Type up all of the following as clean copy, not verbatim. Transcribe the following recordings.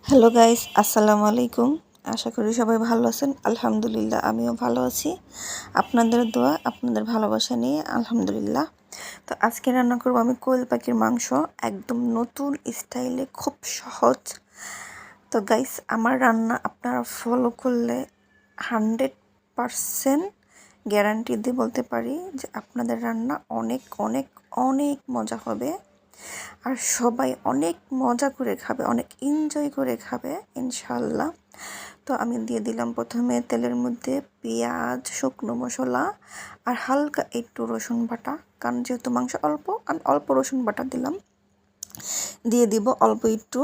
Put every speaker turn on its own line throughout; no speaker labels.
Hello guys, আসসালামু আলাইকুম। আশা করি সবাই ভালো আছেন। আলহামদুলিল্লাহ আমিও ভালো আছি। আপনাদের দোয়া, আপনাদের ভালোবাসা নিয়ে আলহামদুলিল্লাহ। তো আজকে রান্না করব আমি কোয়েল পাখির মাংস, একদম নতুন স্টাইলে, খুব সহজ। তো গাইস, আমার রান্না আপনারা ফলো করলে 100% গ্যারান্টি দিয়ে বলতে পারি যে আপনাদের রান্না অনেক অনেক অনেক মজা হবে। আর সবাই অনেক মজা করে খাবে, অনেক এনজয় করে খাবে ইনশাল্লাহ। তো আমি দিয়ে দিলাম প্রথমে তেলের মধ্যে পেঁয়াজ, শুকনো মশলা আর হালকা একটু রসুন বাটা, কারণ যেহেতু মাংস অল্প আমি অল্প রসুন বাটা দিলাম। দিয়ে দিব অল্প একটু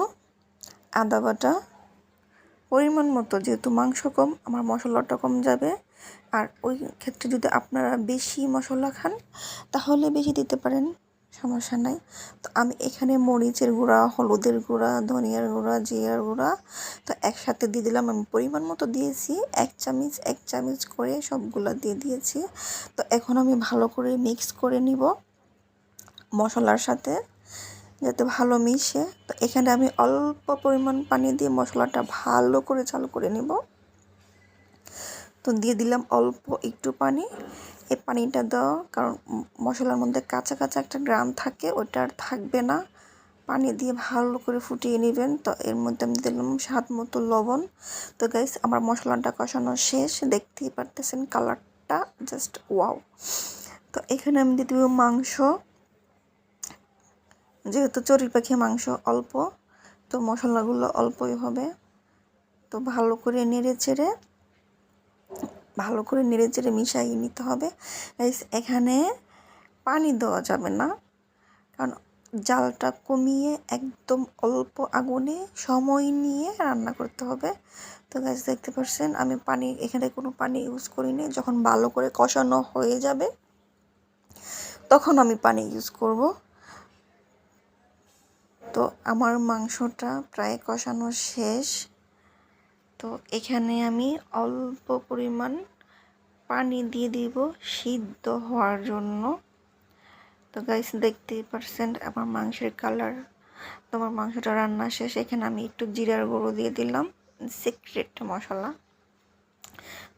আদা বাটা, পরিমাণ মতো, যেহেতু মাংস কম আমার মশলাটা কম যাবে। আর ওই ক্ষেত্রে যদি আপনারা বেশি মশলা খান তাহলে বেশি দিতে পারেন, সমস্যা নাই। তো আমি এখানে মরিচের গুঁড়া, হলুদের গুঁড়া, ধনিয়ার গুঁড়া, জিরার গুঁড়া তো একসাথে দিয়ে দিলাম। আমি পরিমাণ মতো দিয়েছি, এক চামচ করে সবগুলা দিয়ে দিয়েছি। তো এখন আমি ভালো করে মিক্স করে নিব মশলার সাথে, যাতে ভালো মিশে। তো এখানে আমি অল্প পরিমাণ পানি দিয়ে মশলাটা ভালো করে চালু করে নেব। তো দিয়ে দিলাম অল্প একটু পানি। এই পানিটা দাও, কারণ মশলার মধ্যে কাঁচা কাঁচা একটা গ্রাম থাকে, ওটা আর থাকবে না। পানি দিয়ে ভালো করে ফুটিয়ে নেবেন। তো এর মধ্যে আমি দিলাম স্বাদ মতো লবণ। তো গাইস, আমার মশলাটা কষানো শেষ, দেখতেই পারতেছেন কালারটা জাস্ট ওয়াও। তো এখানে আমি দিয়ে দেবো মাংস, যেহেতু চড়ুই পাখি মাংস অল্প, তো মশলাগুলো অল্পই হবে। তো ভালো করে নেড়ে চেড়ে মিশিয়ে নিতে হবে। এখানে পানি দেওয়া যাবে না, কারণ জালটা কমিয়ে একদম অল্প আগুনে সময় নিয়ে রান্না করতে হবে। তো গাইস, দেখতে পাচ্ছেন আমি এখানে কোনো পানি ইউজ করিনি। যখন ভালো করে কষানো হয়ে যাবে তখন আমি পানি ইউজ করব। তো আমার মাংসটা প্রায় কষানো শেষ। তো এখানে আমি অল্প পরিমাণ পানি দিয়ে দিব সিদ্ধ হওয়ার জন্য। তো গাইস, দেখতেই পারছেন আমার মাংসের কালার। তোমার মাংসটা রান্না শেষ। এখানে আমি একটু জিরার গুঁড়ো দিয়ে দিলাম, সিক্রেট মশলা।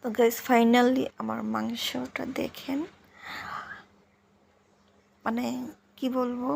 তো গাইস, ফাইনালি আমার মাংসটা দেখেন, মানে কি বলবো,